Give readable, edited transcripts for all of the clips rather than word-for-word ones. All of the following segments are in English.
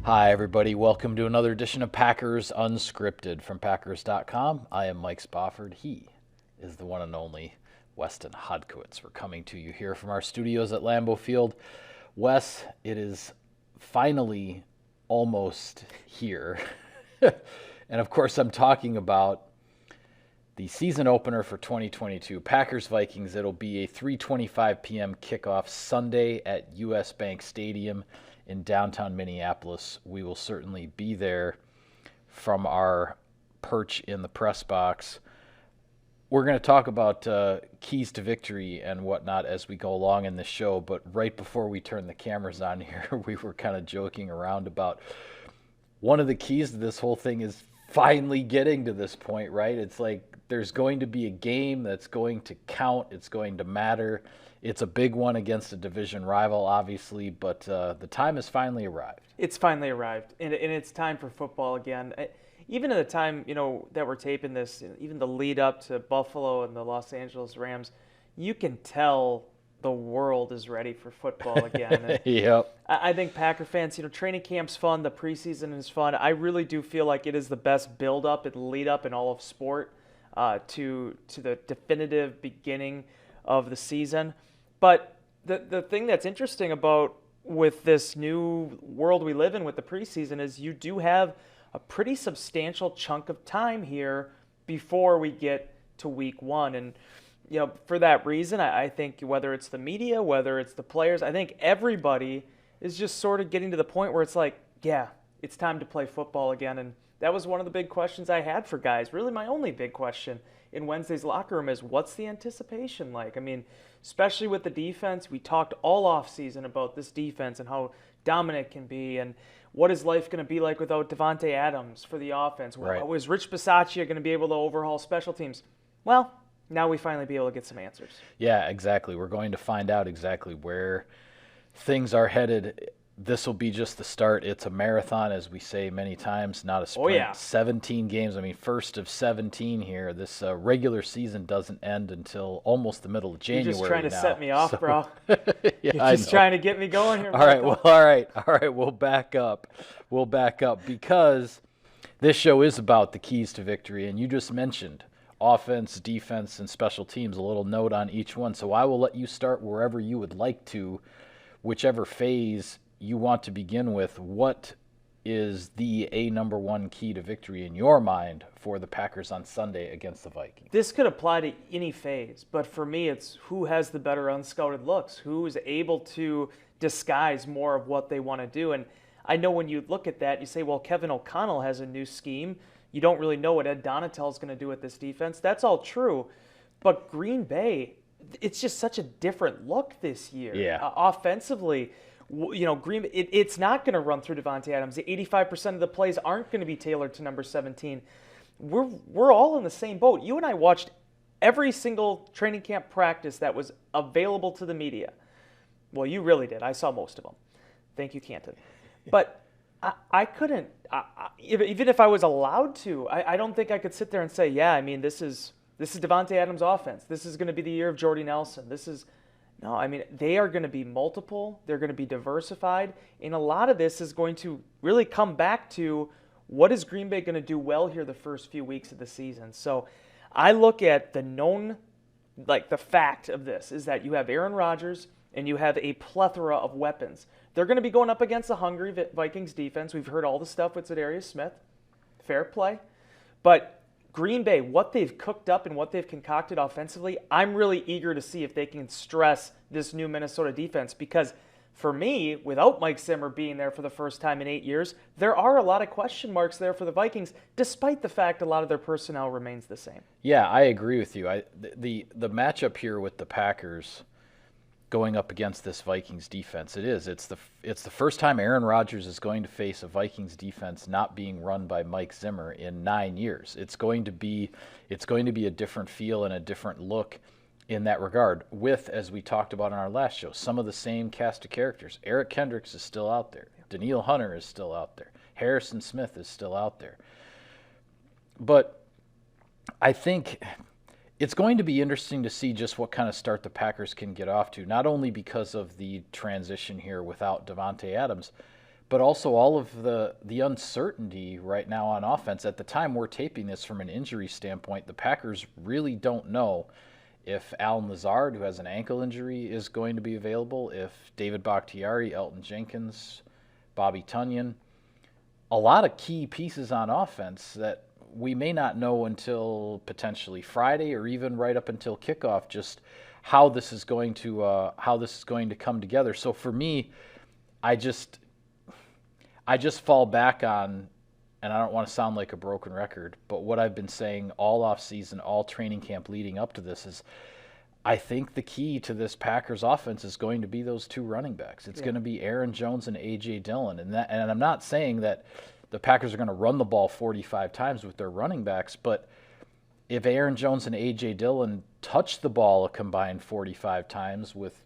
Hi, everybody. Welcome to another edition of Packers Unscripted from Packers.com. I am Mike Spofford. He is the one and only Weston Hodkowitz. We're coming to you here from our studios at Lambeau Field. Wes, it is finally almost here. And of course, I'm talking about the season opener for 2022, Packers-Vikings. It'll be a 3:25 p.m. kickoff Sunday at US Bank Stadium in downtown Minneapolis. We will certainly be there from our perch in the press box. We're going to talk about keys to victory and whatnot as we go along in the show, but right before we turn the cameras on here, we were kind of joking around about one of the keys to this whole thing is finally getting to this point, right? It's like there's going to be a game that's going to count. It's going to matter. It's a big one against a division rival, obviously, but the time has finally arrived. It's finally arrived, and it's time for football again. Even at the time, that we're taping this, even the lead up to Buffalo and the Los Angeles Rams, you can tell the world is ready for football again. Yep. I think Packer fans, training camp's fun, the preseason is fun. I really do feel like it is the best build-up and lead-up in all of sport to the definitive beginning of the season. But the thing that's interesting about with this new world we live in with the preseason is you do have a pretty substantial chunk of time here before we get to week one. And, for that reason, I think whether it's the media, whether it's the players, I think everybody is just sort of getting to the point where it's like, yeah, it's time to play football again. And that was one of the big questions I had for guys. Really my only big question in Wednesday's locker room is what's the anticipation like? I mean, especially with the defense, we talked all offseason about this defense and how dominant it can be and what is life going to be like without Davante Adams for the offense? Right. Was Rich Bisaccia going to be able to overhaul special teams? Well, now we finally be able to get some answers. Yeah, exactly. We're going to find out exactly where things are headed. This will be just the start. It's a marathon, as we say many times, not a sprint. Oh, yeah. 17 games. I mean, first of 17 here. This regular season doesn't end until almost the middle of January. You're just trying to now. set me off, bro. Yeah, You're just trying to get me going here. All right, well, all right. We'll back up. Because this show is about the keys to victory, and you just mentioned offense, defense, and special teams. A little note on each one. So I will let you start wherever you would like to, whichever phase you want to begin with. What is the number one key to victory in your mind for the Packers on Sunday against the Vikings? This could apply to any phase, but for me, it's who has the better unscouted looks, who is able to disguise more of what they want to do. And I know when you look at that, you say, well, Kevin O'Connell has a new scheme. You don't really know what Ed Donatell is going to do with this defense. That's all true. But Green Bay, it's just such a different look this year. Yeah. Offensively, Green Bay, it's not going to run through Davante Adams. 85% of the plays aren't going to be tailored to number 17. We're all in the same boat. You and I watched every single training camp practice that was available to the media. Well, you really did. I saw most of them. Thank you, Canton. But I couldn't, even if I was allowed to, I don't think I could sit there and say, yeah, I mean, this is Davante Adams' offense. This is going to be the year of Jordy Nelson. No, I mean, they are going to be multiple. They're going to be diversified. And a lot of this is going to really come back to what is Green Bay going to do well here the first few weeks of the season. So I look at the known, like the fact of this is that you have Aaron Rodgers and you have a plethora of weapons. They're going to be going up against a hungry Vikings defense. We've heard all the stuff with Zadarius Smith. Fair play. But Green Bay, what they've cooked up and what they've concocted offensively, I'm really eager to see if they can stress this new Minnesota defense because for me, without Mike Zimmer being there for the first time in 8 years, there are a lot of question marks there for the Vikings, despite the fact a lot of their personnel remains the same. Yeah, I agree with you. The matchup here with the Packers going up against this Vikings defense, it's the first time Aaron Rodgers is going to face a Vikings defense not being run by Mike Zimmer in 9 years. It's going to be a different feel and a different look in that regard with, as we talked about in our last show, some of the same cast of characters. Eric Kendricks is still out there. Daniil Hunter is still out there. Harrison Smith is still out there. But I think it's going to be interesting to see just what kind of start the Packers can get off to, not only because of the transition here without Davante Adams, but also all of the uncertainty right now on offense. At the time we're taping this, from an injury standpoint, the Packers really don't know if Alan Lazard, who has an ankle injury, is going to be available, if David Bakhtiari, Elton Jenkins, Bobby Tunyon, a lot of key pieces on offense that we may not know until potentially Friday or even right up until kickoff, just how this is going to come together. So for me, I just fall back on, and I don't want to sound like a broken record, but what I've been saying all offseason, all training camp leading up to this is, I think the key to this Packers offense is going to be those two running backs. It's going to be Aaron Jones and A.J. Dillon. And I'm not saying that the Packers are going to run the ball 45 times with their running backs, but if Aaron Jones and A.J. Dillon touch the ball a combined 45 times with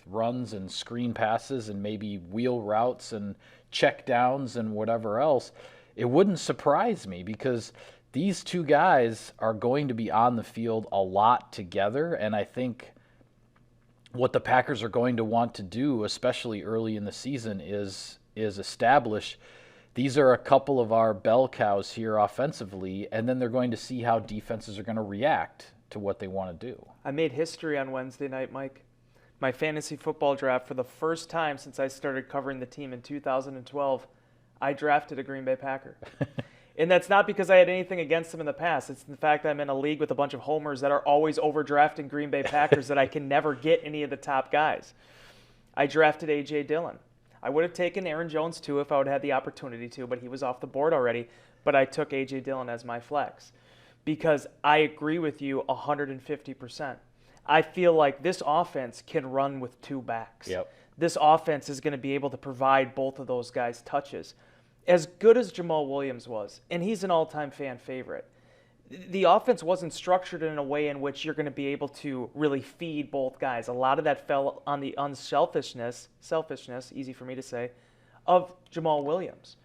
runs and screen passes and maybe wheel routes and check downs and whatever else, it wouldn't surprise me, because these two guys are going to be on the field a lot together, and I think what the Packers are going to want to do, especially early in the season, is establish these are a couple of our bell cows here offensively, and then they're going to see how defenses are going to react to what they want to do. I made history on Wednesday night, Mike. My fantasy football draft, for the first time since I started covering the team in 2012, I drafted a Green Bay Packer. And that's not because I had anything against them in the past. It's the fact that I'm in a league with a bunch of homers that are always overdrafting Green Bay Packers that I can never get any of the top guys. I drafted A.J. Dillon. I would have taken Aaron Jones too if I would have had the opportunity to, but he was off the board already. But I took A.J. Dillon as my flex because I agree with you 150%. I feel like this offense can run with two backs. Yep. This offense is going to be able to provide both of those guys touches. As good as Jamal Williams was, and he's an all-time fan favorite, the offense wasn't structured in a way in which you're going to be able to really feed both guys. A lot of that fell on the selfishness, easy for me to say, of Jamal Williams,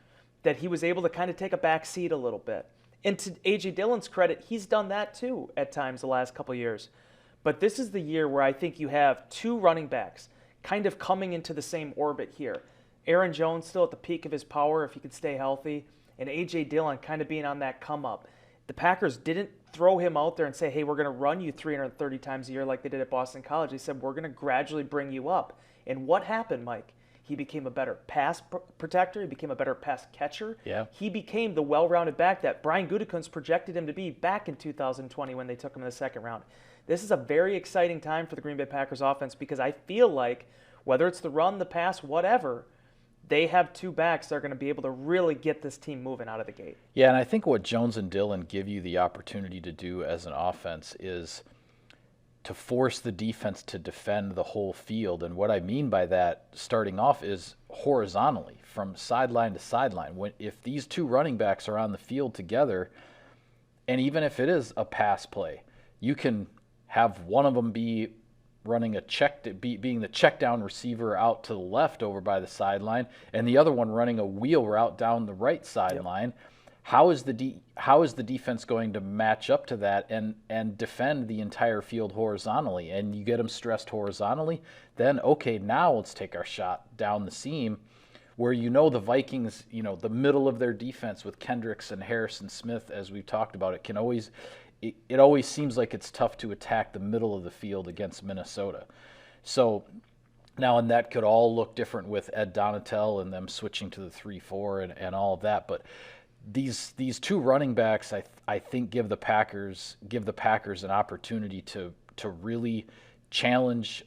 that he was able to kind of take a back seat a little bit. And to A.J. Dillon's credit, he's done that too at times the last couple of years. But this is the year where I think you have two running backs kind of coming into the same orbit here. Aaron Jones still at the peak of his power if he could stay healthy, and A.J. Dillon kind of being on that come-up. The Packers didn't throw him out there and say, hey, we're going to run you 330 times a year like they did at Boston College. They said, we're going to gradually bring you up. And what happened, Mike? He became a better pass protector. He became a better pass catcher. Yeah. He became the well-rounded back that Brian Gutekunst projected him to be back in 2020 when they took him in the second round. This is a very exciting time for the Green Bay Packers offense because I feel like whether it's the run, the pass, whatever, they have two backs that are going to be able to really get this team moving out of the gate. Yeah, and I think what Jones and Dillon give you the opportunity to do as an offense is to force the defense to defend the whole field. And what I mean by that, starting off, is horizontally, from sideline to sideline. If these two running backs are on the field together, and even if it is a pass play, you can have one of them be running being the check down receiver out to the left over by the sideline, and the other one running a wheel route down the right sideline. Yep. How is the defense going to match up to that and defend the entire field horizontally? And you get them stressed horizontally, then okay, now let's take our shot down the seam, where the Vikings, the middle of their defense with Kendricks and Harrison Smith, as we've talked about, it always seems like it's tough to attack the middle of the field against Minnesota. So now, and that could all look different with Ed Donatel and them switching to the 3-4 and all of that. But these two running backs, I think, give the Packers an opportunity to really challenge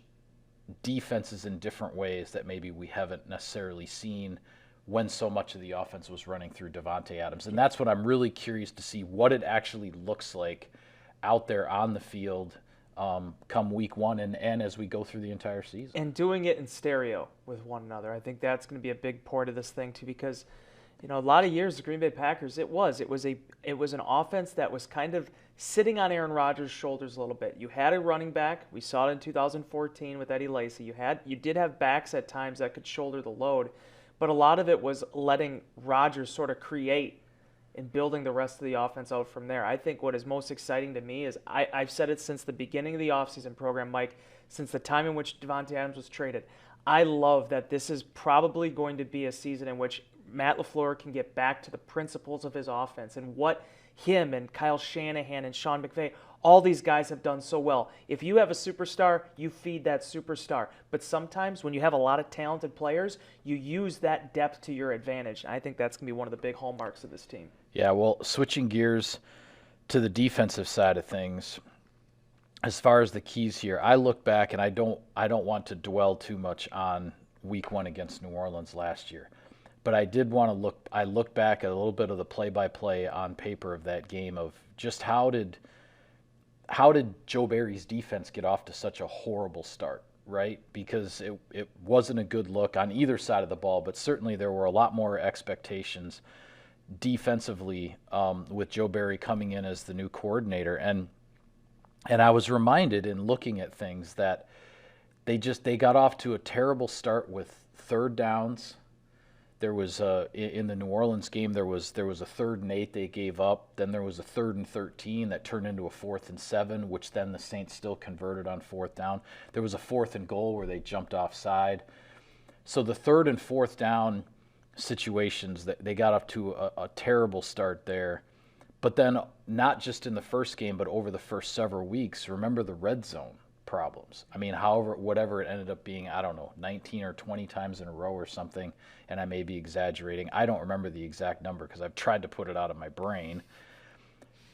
defenses in different ways that maybe we haven't necessarily seen when so much of the offense was running through Davante Adams. And that's what I'm really curious to see, what it actually looks like out there on the field come week one and as we go through the entire season. And doing it in stereo with one another. I think that's going to be a big part of this thing too, because a lot of years the Green Bay Packers, it was an offense that was kind of sitting on Aaron Rodgers' shoulders a little bit. You had a running back. We saw it in 2014 with Eddie Lacy. You did have backs at times that could shoulder the load. But a lot of it was letting Rodgers sort of create and building the rest of the offense out from there. I think what is most exciting to me is I've said it since the beginning of the offseason program, Mike, since the time in which Davante Adams was traded. I love that this is probably going to be a season in which Matt LaFleur can get back to the principles of his offense and what him and Kyle Shanahan and Sean McVay, all these guys have done so well. If you have a superstar, you feed that superstar. But sometimes when you have a lot of talented players, you use that depth to your advantage. I think that's going to be one of the big hallmarks of this team. Yeah, well, switching gears to the defensive side of things, as far as the keys here, I look back and I don't want to dwell too much on week 1 against New Orleans last year. But I did want to look back at a little bit of the play-by-play on paper of that game of just how did Joe Barry's defense get off to such a horrible start, right? Because it wasn't a good look on either side of the ball, but certainly there were a lot more expectations defensively with Joe Barry coming in as the new coordinator. And I was reminded in looking at things that they got off to a terrible start with third downs. There was in the New Orleans game there was a 3rd and 8 they gave up. Then there was a 3rd and 13 that turned into a 4th and 7, which then the Saints still converted on 4th down. There was a 4th and goal where they jumped offside. So the 3rd and 4th down situations that they got off to a terrible start there. But then not just in the first game, but over the first several weeks, remember the red zone problems. I mean, whatever it ended up being, I don't know, 19 or 20 times in a row or something, and I may be exaggerating. I don't remember the exact number because I've tried to put it out of my brain.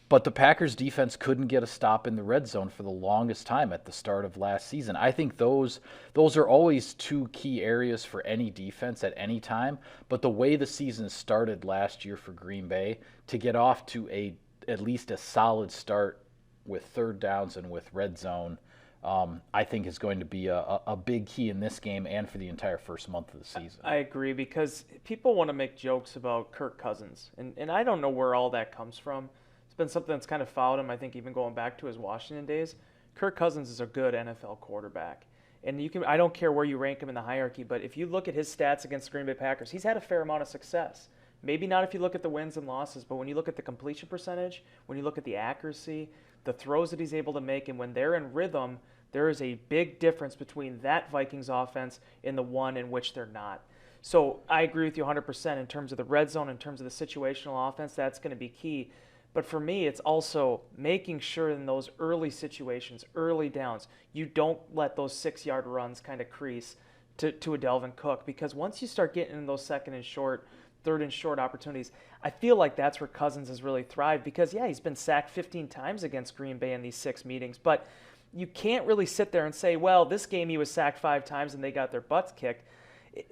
But the Packers defense couldn't get a stop in the red zone for the longest time at the start of last season. I think those are always 2 key areas for any defense at any time. But the way the season started last year for Green Bay, to get off to at least a solid start with third downs and with red zone, I think is going to be a big key in this game and for the entire first month of the season. I agree, because people want to make jokes about Kirk Cousins, and I don't know where all that comes from. It's been something that's kind of followed him, I think, even going back to his Washington days. Kirk Cousins is a good NFL quarterback. And I don't care where you rank him in the hierarchy, but if you look at his stats against the Green Bay Packers, he's had a fair amount of success. Maybe not if you look at the wins and losses, but when you look at the completion percentage, when you look at the accuracy, the throws that he's able to make, and when they're in rhythm, there is a big difference between that Vikings offense and the one in which they're not. So I agree with you 100% in terms of the red zone, in terms of the situational offense, that's going to be key. But for me, it's also making sure in those early situations, early downs, you don't let those 6-yard runs kind of crease to a Delvin Cook. Because once you start getting in those second and short, third and short opportunities, I feel like that's where Cousins has really thrived. Because, yeah, he's been sacked 15 times against Green Bay in these 6 meetings. But you can't really sit there and say, well, this game he was sacked 5 times and they got their butts kicked.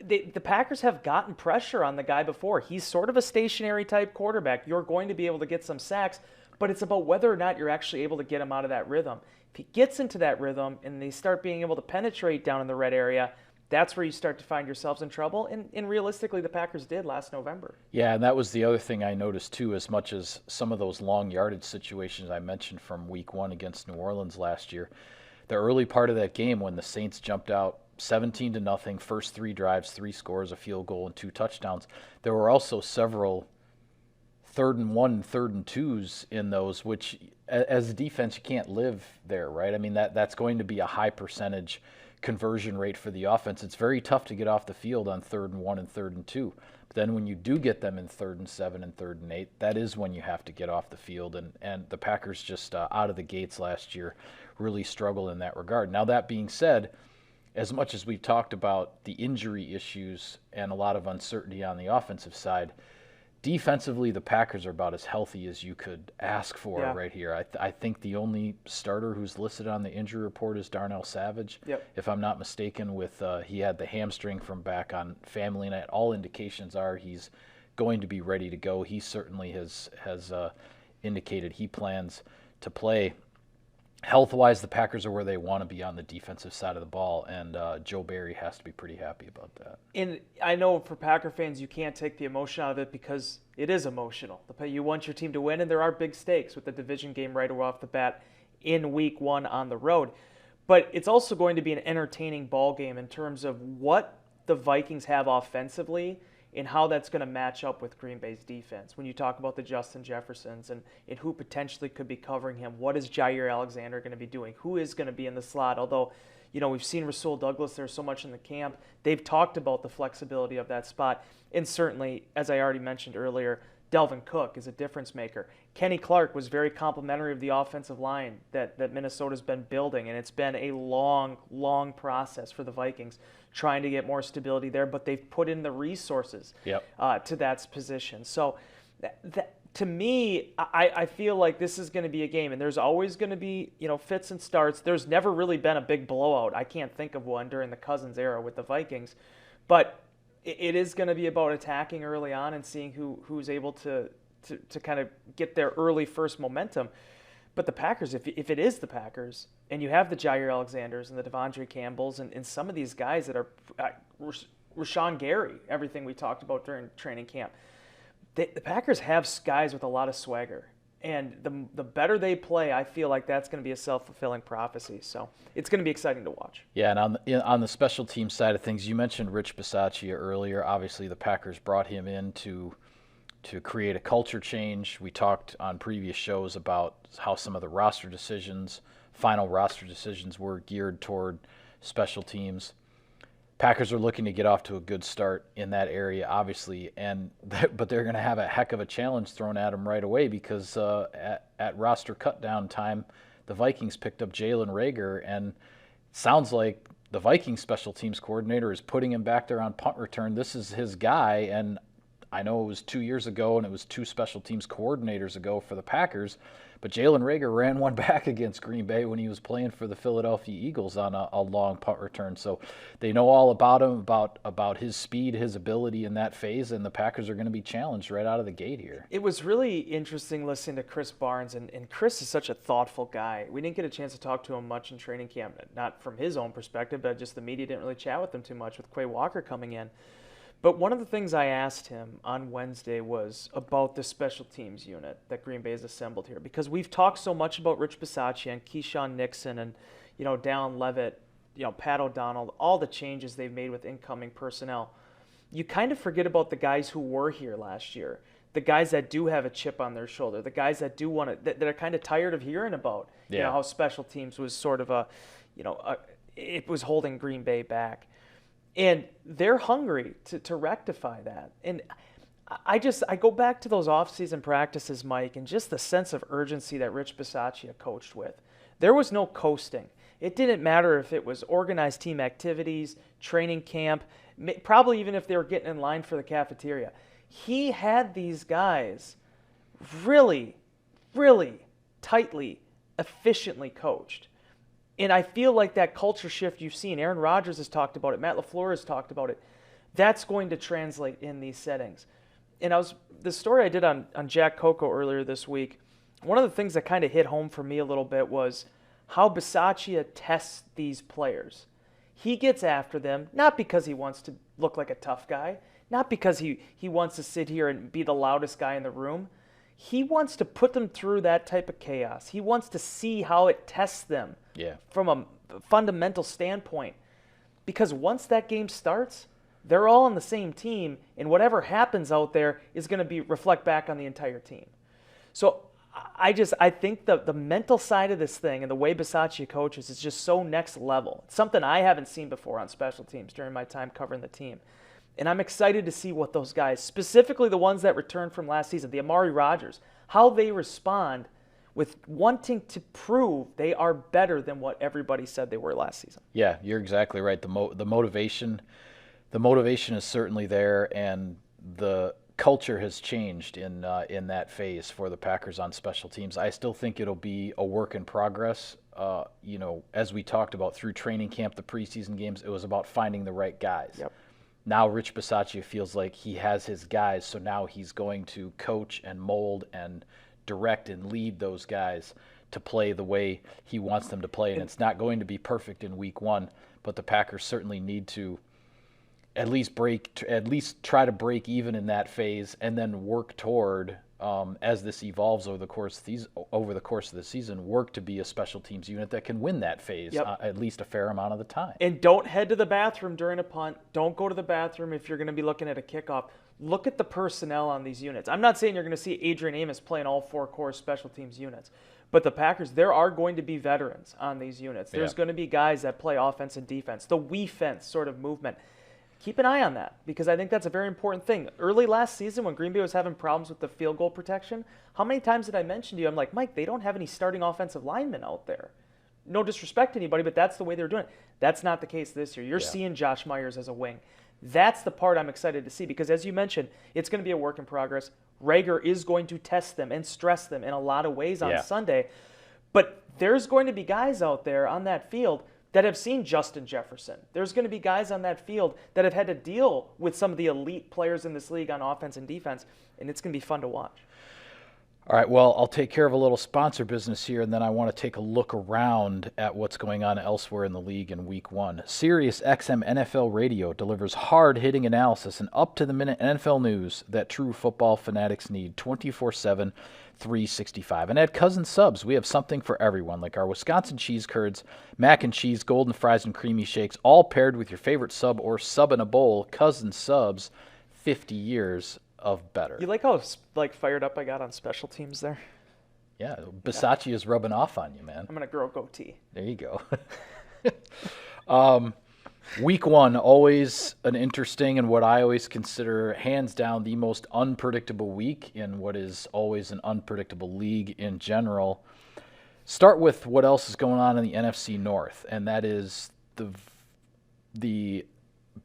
The Packers have gotten pressure on the guy before. He's sort of a stationary type quarterback. You're going to be able to get some sacks, but it's about whether or not you're actually able to get him out of that rhythm. If he gets into that rhythm and they start being able to penetrate down in the red area, that's where you start to find yourselves in trouble. And realistically, the Packers did last November. Yeah, and that was the other thing I noticed too, as much as some of those long yardage situations I mentioned from week 1 against New Orleans last year. The early part of that game when the Saints jumped out 17-0, first 3 drives, 3 scores, a field goal, and 2 touchdowns. There were also several 3rd and 1 and 3rd and 2s in those, which as a defense you can't live there, right? I mean that's going to be a high percentage conversion rate for the offense. It's very tough to get off the field on 3rd and 1 and 3rd and 2. But then when you do get them in 3rd and 7 and 3rd and 8, that is when you have to get off the field. And the Packers just out of the gates last year really struggle in that regard. Now that being said, as much as we've talked about the injury issues and a lot of uncertainty on the offensive side, defensively the Packers are about as healthy as you could ask for right here. I think the only starter who's listed on the injury report is Darnell Savage. Yep. If I'm not mistaken, with he had the hamstring from back on family night. All indications are he's going to be ready to go. He certainly has indicated he plans to play. Health-wise, the Packers are where they want to be on the defensive side of the ball, and Joe Barry has to be pretty happy about that. And I know for Packer fans, you can't take the emotion out of it because it is emotional. You want your team to win, and there are big stakes with the division game right off the bat in week 1 on the road. But it's also going to be an entertaining ball game in terms of what the Vikings have offensively and how that's going to match up with Green Bay's defense. When you talk about the Justin Jeffersons and who potentially could be covering him, what is Jair Alexander going to be doing? Who is going to be in the slot? Although, we've seen Rasul Douglas there so much in the camp. They've talked about the flexibility of that spot. And certainly, as I already mentioned earlier, Delvin Cook is a difference maker. Kenny Clark was very complimentary of the offensive line that Minnesota's been building, and it's been a long, long process for the Vikings trying to get more stability there, but they've put in the resources to that position. So to me, I feel like this is going to be a game, and there's always going to be fits and starts. There's never really been a big blowout. I can't think of one during the Cousins era with the Vikings, but it is going to be about attacking early on and seeing who's able to kind of get their early first momentum. But the Packers, if it is the Packers, and you have the Jair Alexanders and the Devondre Campbells and some of these guys that are Rashawn Gary, everything we talked about during training camp, the Packers have guys with a lot of swagger. And the better they play, I feel like that's going to be a self-fulfilling prophecy. So it's going to be exciting to watch. Yeah, and on the special team side of things, you mentioned Rich Bisaccia earlier. Obviously, the Packers brought him in to create a culture change. We talked on previous shows about how some of the final roster decisions were geared toward special teams. Packers are looking to get off to a good start in that area, obviously, but they're going to have a heck of a challenge thrown at them right away because at roster cutdown time, the Vikings picked up Jalen Reagor, and it sounds like the Vikings special teams coordinator is putting him back there on punt return. This is his guy, and I know it was 2 years ago, and it was 2 special teams coordinators ago for the Packers, but Jalen Reagor ran one back against Green Bay when he was playing for the Philadelphia Eagles on a long punt return. So they know all about him, about his speed, his ability in that phase, and the Packers are going to be challenged right out of the gate here. It was really interesting listening to Chris Barnes, and Chris is such a thoughtful guy. We didn't get a chance to talk to him much in training camp, not from his own perspective, but just the media didn't really chat with him too much with Quay Walker coming in. But one of the things I asked him on Wednesday was about the special teams unit that Green Bay has assembled here, because we've talked so much about Rich Bisaccia and Keyshawn Nixon and Dallin Leavitt, Pat O'Donnell, all the changes they've made with incoming personnel. You kind of forget about the guys who were here last year, the guys that do have a chip on their shoulder, the guys that do want to, that are kind of tired of hearing about how special teams was sort of it was holding Green Bay back. And they're hungry to rectify that. And I go back to those off-season practices, Mike, and just the sense of urgency that Rich Bisaccia coached with. There was no coasting. It didn't matter if it was organized team activities, training camp, probably even if they were getting in line for the cafeteria. He had these guys really, really tightly, efficiently coached. And I feel like that culture shift you've seen, Aaron Rodgers has talked about it, Matt LaFleur has talked about it, that's going to translate in these settings. And the story I did on Jack Coco earlier this week, one of the things that kind of hit home for me a little bit was how Bisaccia tests these players. He gets after them, not because he wants to look like a tough guy, not because he wants to sit here and be the loudest guy in the room. He wants to put them through that type of chaos. He wants to see how it tests them from a fundamental standpoint. Because once that game starts, they're all on the same team, and whatever happens out there is going to reflect back on the entire team. So I think the mental side of this thing and the way Bisaccia coaches is just so next level. It's something I haven't seen before on special teams during my time covering the team. And I'm excited to see what those guys, specifically the ones that returned from last season, the Amari Rodgers, how they respond with wanting to prove they are better than what everybody said they were last season. Yeah, you're exactly right. The motivation is certainly there, and the culture has changed in that phase for the Packers on special teams. I still think it'll be a work in progress. As we talked about through training camp, the preseason games, it was about finding the right guys. Yep. Now Rich Bisaccia feels like he has his guys, so now he's going to coach and mold and direct and lead those guys to play the way he wants them to play. And it's not going to be perfect in week one, but the Packers certainly need to at least try to break even in that phase and then work toward as this evolves over the course of the season, work to be a special teams unit that can win that phase at least a fair amount of the time. And don't head to the bathroom during a punt. Don't go to the bathroom if you're going to be looking at a kickoff. Look at the personnel on these units. I'm not saying you're going to see Adrian Amos playing all 4 core special teams units, but the Packers, there are going to be veterans on these units. There's going to be guys that play offense and defense, the we-fence sort of movement. Keep an eye on that, because I think that's a very important thing. Early last season, when Green Bay was having problems with the field goal protection, how many times did I mention to you, I'm like, Mike, they don't have any starting offensive linemen out there. No disrespect to anybody, but that's the way they're doing it. That's not the case this year. You're seeing Josh Myers as a wing. That's the part I'm excited to see, because as you mentioned, it's going to be a work in progress. Rager is going to test them and stress them in a lot of ways on Sunday. But there's going to be guys out there on that field that have seen Justin Jefferson. There's going to be guys on that field that have had to deal with some of the elite players in this league on offense and defense, and it's going to be fun to watch. All right, well, I'll take care of a little sponsor business here, and then I want to take a look around at what's going on elsewhere in the league in Week 1. Sirius XM NFL Radio delivers hard-hitting analysis and up-to-the-minute NFL news that true football fanatics need 24/7, 365. And at Cousin Subs, we have something for everyone, like our Wisconsin cheese curds, mac and cheese, golden fries, and creamy shakes, all paired with your favorite sub or sub in a bowl. Cousin Subs, 50 years of better. You like how fired up I got on special teams there? Yeah, Bisaccia is rubbing off on you, man. I'm going to grow a goatee. There you go. Week 1, always an interesting and what I always consider hands down the most unpredictable week in what is always an unpredictable league in general. Start with what else is going on in the NFC North, and that is the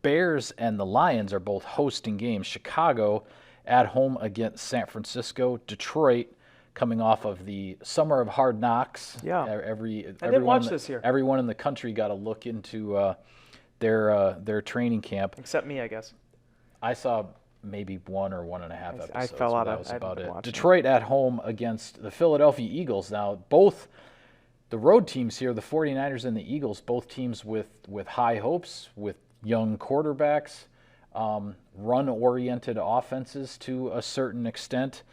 Bears and the Lions are both hosting games. Chicago at home against San Francisco. Detroit coming off of the summer of hard knocks. Yeah. I didn't watch this year. Everyone in the country got a look into their training camp. Except me, I guess. I saw maybe 1 or 1.5 episodes. I fell out of it. That was about it. Detroit at home against the Philadelphia Eagles. Now, both the road teams here, the 49ers and the Eagles, both teams with high hopes, with young quarterbacks, run-oriented offenses to a certain extent.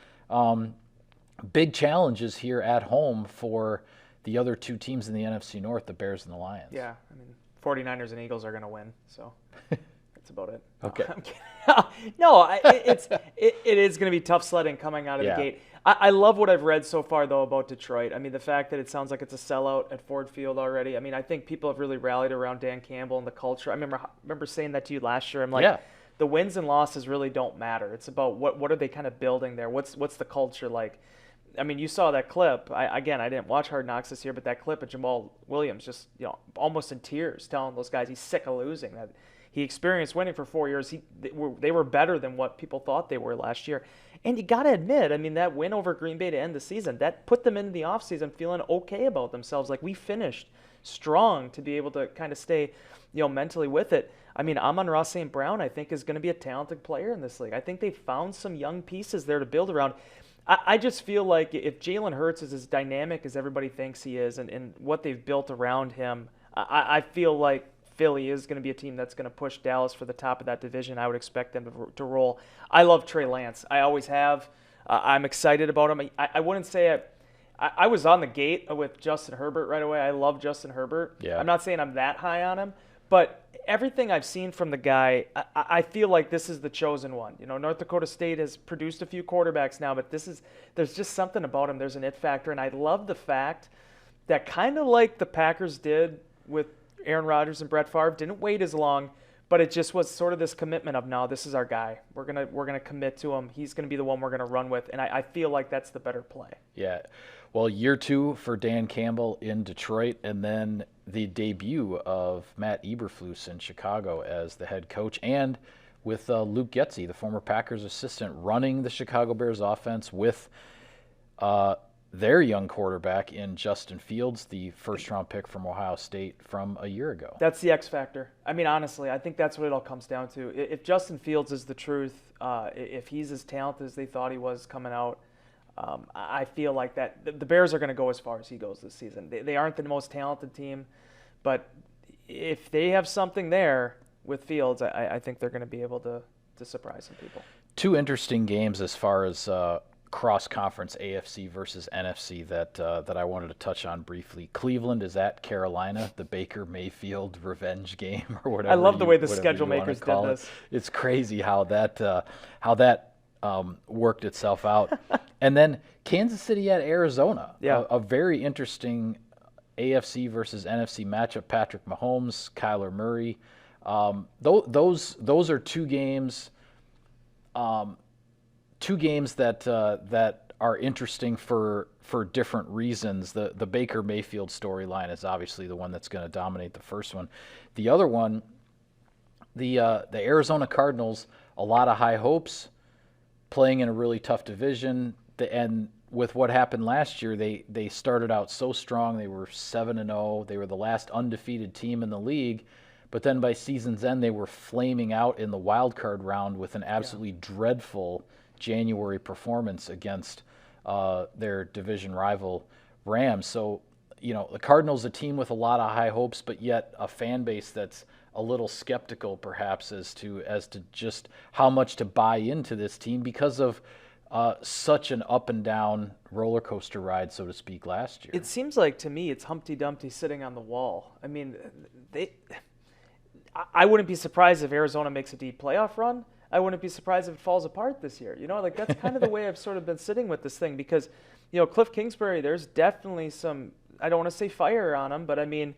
Big challenges here at home for the other 2 teams in the NFC North, the Bears and the Lions. Yeah, I mean, 49ers and Eagles are going to win, so that's about it. Okay. I'm kidding. No, it is going to be tough sledding coming out of the gate. I love what I've read so far, though, about Detroit. I mean, the fact that it sounds like it's a sellout at Ford Field already. I mean, I think people have really rallied around Dan Campbell and the culture. I remember saying that to you last year. I'm like, the wins and losses really don't matter. It's about what are they kind of building there? What's the culture like? I mean, you saw that clip. I didn't watch Hard Knocks this year, but that clip of Jamal Williams just, almost in tears, telling those guys he's sick of losing. That he experienced winning for 4 years. They were better than what people thought they were last year. And you got to admit, I mean, that win over Green Bay to end the season, that put them into the offseason feeling okay about themselves. Like, we finished strong to be able to kind of stay, mentally with it. I mean, Amon-Ra St. Brown, I think, is going to be a talented player in this league. I think they found some young pieces there to build around. I just feel like if Jalen Hurts is as dynamic as everybody thinks he is and what they've built around him, I feel like Philly is going to be a team that's going to push Dallas for the top of that division. I would expect them to roll. I love Trey Lance. I always have. I'm excited about him. I wouldn't say I was on the gate with Justin Herbert right away. I love Justin Herbert. Yeah. I'm not saying I'm that high on him, but everything I've seen from the guy, I feel like this is the chosen one. North Dakota State has produced a few quarterbacks now, but there's just something about him. There's an it factor, and I love the fact that kind of like the Packers did with Aaron Rodgers and Brett Favre, didn't wait as long, but it just was sort of this commitment of, no, this is our guy. We're gonna commit to him. He's gonna be the one we're gonna run with, and I feel like that's the better play. Yeah. Well, year 2 for Dan Campbell in Detroit, and then the debut of Matt Eberflus in Chicago as the head coach, and with Luke Getsy, the former Packers assistant, running the Chicago Bears offense with their young quarterback in Justin Fields, the first-round pick from Ohio State from a year ago. That's the X factor. I mean, honestly, I think that's what it all comes down to. If Justin Fields is the truth, if he's as talented as they thought he was coming out, I feel like that the Bears are going to go as far as he goes this season. They aren't the most talented team, but if they have something there with Fields, I think they're going to be able to surprise some people. 2 interesting games as far as cross-conference AFC versus NFC that I wanted to touch on briefly. Cleveland is at Carolina, the Baker Mayfield revenge game or whatever. I love the way the whatever schedule you wanna makers did call it. this. It's crazy how that worked itself out. And then Kansas City at Arizona, Yeah. a very interesting AFC versus NFC matchup. Patrick Mahomes, Kyler Murray. Those are two games. Two games that are interesting for different reasons. The Baker Mayfield storyline is obviously the one that's going to dominate the first one. The other one, the Arizona Cardinals, a lot of high hopes, playing in a really tough division, and with what happened last year, they started out so strong. They were 7-0. They were the last undefeated team in the league. But then by season's end, they were flaming out in the wild card round with an absolutely dreadful January performance against their division rival Rams. So, the Cardinals, a team with a lot of high hopes, but yet a fan base that's a little skeptical, perhaps, as to just how much to buy into this team because of such an up and down roller coaster ride, so to speak, last year. It seems like to me it's Humpty Dumpty sitting on the wall. I mean, I wouldn't be surprised if Arizona makes a deep playoff run. I wouldn't be surprised if it falls apart this year. That's kind of the way I've sort of been sitting with this thing because, Cliff Kingsbury, there's definitely some, I don't want to say fire on him, but I mean,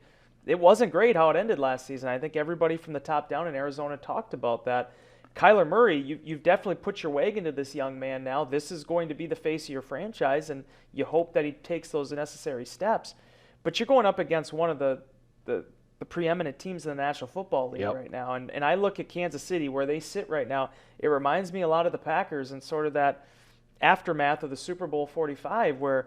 it wasn't great how it ended last season. I think everybody from the top down in Arizona talked about that. Kyler Murray, you've definitely put your wagon to this young man now. This is going to be the face of your franchise, and you hope that he takes those necessary steps. But you're going up against one of the preeminent teams in the National Football League right now. And I look at Kansas City, where they sit right now. It reminds me a lot of the Packers and sort of that aftermath of the Super Bowl 45, where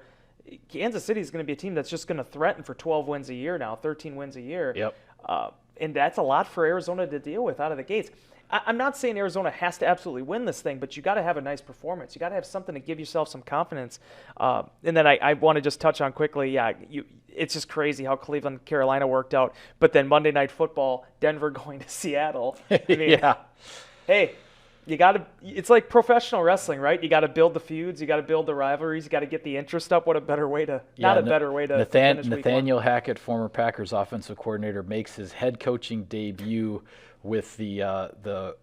Kansas City is going to be a team that's just going to threaten for 12 wins a year now, 13 wins a year. Yep. And that's a lot for Arizona to deal with out of the gates. I'm not saying Arizona has to absolutely win this thing, but you got to have a nice performance. You got to have something to give yourself some confidence. And then I want to just touch on quickly, it's just crazy how Cleveland, Carolina worked out. But then Monday Night Football, Denver going to Seattle. I mean, hey, it's like professional wrestling, right? You got to build the feuds, you got to build the rivalries, you got to get the interest up. What a better way to, finish Nathaniel Hackett, former Packers offensive coordinator, makes his head coaching debut with the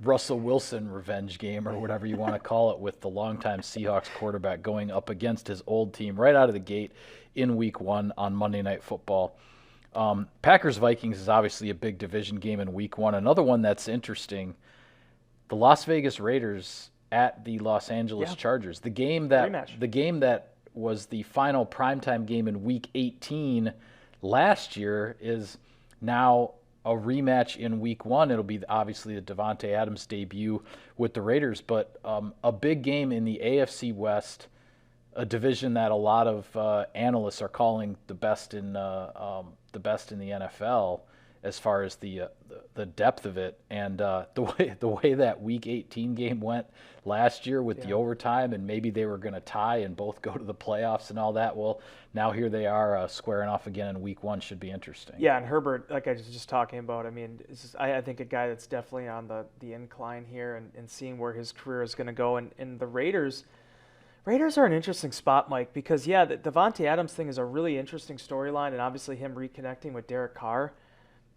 Russell Wilson revenge game, or whatever you want to call it, with the longtime Seahawks quarterback going up against his old team right out of the gate in Week 1 on Monday Night Football. Packers-Vikings is obviously a big division game in Week 1. Another one that's interesting, the Las Vegas Raiders at the Los Angeles Chargers. The game that was the final primetime game in Week 18 last year is now a rematch in Week 1. It'll be obviously the Davante Adams debut with the Raiders, but a big game in the AFC West, a division that a lot of analysts are calling the best in the NFL as far as the depth of it, and the way that Week 18 game went last year with the overtime, and maybe they were going to tie and both go to the playoffs and all that. Well, now here they are squaring off again in Week 1. Should be interesting. Yeah, and Herbert, like I was just talking about, I mean, I think a guy that's definitely on the incline here, and seeing where his career is going to go. And the Raiders are an interesting spot, Mike, because the Davante Adams thing is a really interesting storyline, and obviously him reconnecting with Derek Carr.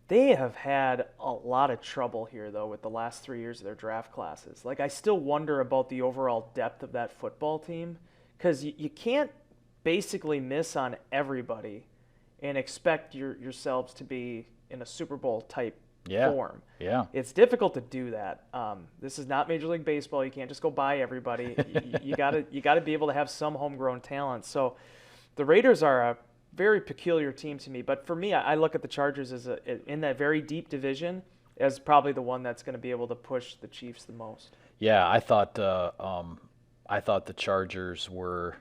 They have had a lot of trouble here, though, with the last 3 years of their draft classes. Like, I still wonder about the overall depth of that football team, because you can't basically miss on everybody and expect yourselves to be in a Super Bowl type form. Yeah, it's difficult to do that. This is not Major League Baseball. You can't just go buy everybody. you gotta be able to have some homegrown talent. So the Raiders are a very peculiar team to me, but for me, I look at the Chargers as in that very deep division as probably the one that's going to be able to push the Chiefs the most. Yeah, I thought the Chargers were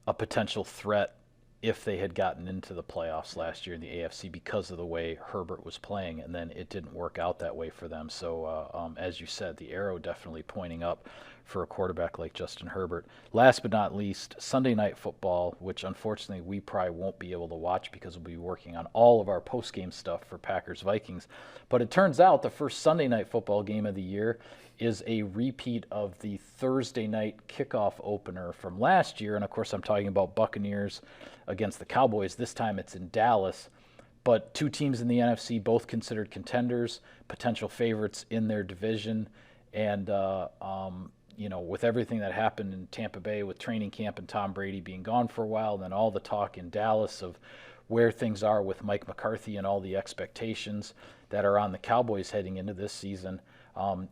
a potential threat if they had gotten into the playoffs last year in the AFC because of the way Herbert was playing, and then it didn't work out that way for them. So, as you said, the arrow definitely pointing up for a quarterback like Justin Herbert. Last but not least, Sunday Night Football, which unfortunately we probably won't be able to watch because we'll be working on all of our post-game stuff for Packers-Vikings. But it turns out the first Sunday Night Football game of the year is a repeat of the Thursday night kickoff opener from last year. And of course, I'm talking about Buccaneers against the Cowboys. This time it's in Dallas. But two teams in the NFC, both considered contenders, potential favorites in their division. And, with everything that happened in Tampa Bay with training camp and Tom Brady being gone for a while, and then all the talk in Dallas of where things are with Mike McCarthy and all the expectations that are on the Cowboys heading into this season,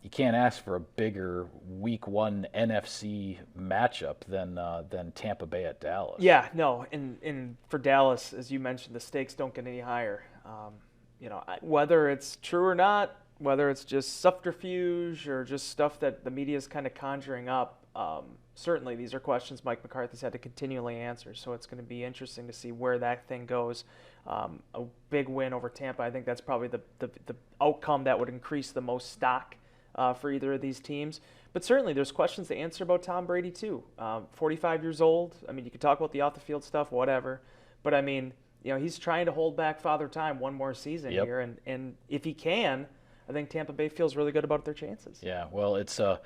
you can't ask for a bigger Week 1 NFC matchup than Tampa Bay at Dallas. Yeah, no, and for Dallas, as you mentioned, the stakes don't get any higher. Whether it's true or not, whether it's just subterfuge or just stuff that the media is kind of conjuring up, certainly these are questions Mike McCarthy's had to continually answer. So it's going to be interesting to see where that thing goes. A big win over Tampa, I think that's probably the outcome that would increase the most stock for either of these teams. But certainly there's questions to answer about Tom Brady too. 45 years old. I mean, you could talk about the off-the-field stuff, whatever. But I mean, he's trying to hold back Father Time one more season here. And if he can, I think Tampa Bay feels really good about their chances. Yeah, well, it's going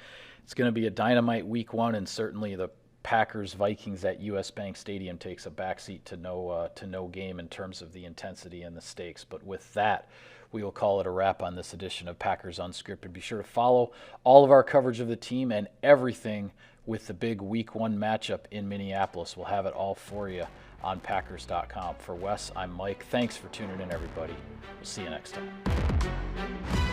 to be a dynamite Week 1, and certainly the Packers-Vikings at U.S. Bank Stadium takes a backseat to no game in terms of the intensity and the stakes. But with that, we will call it a wrap on this edition of Packers Unscripted. Be sure to follow all of our coverage of the team and everything with the big Week 1 matchup in Minneapolis. We'll have it all for you on Packers.com. For Wes, I'm Mike. Thanks for tuning in, everybody. We'll see you next time.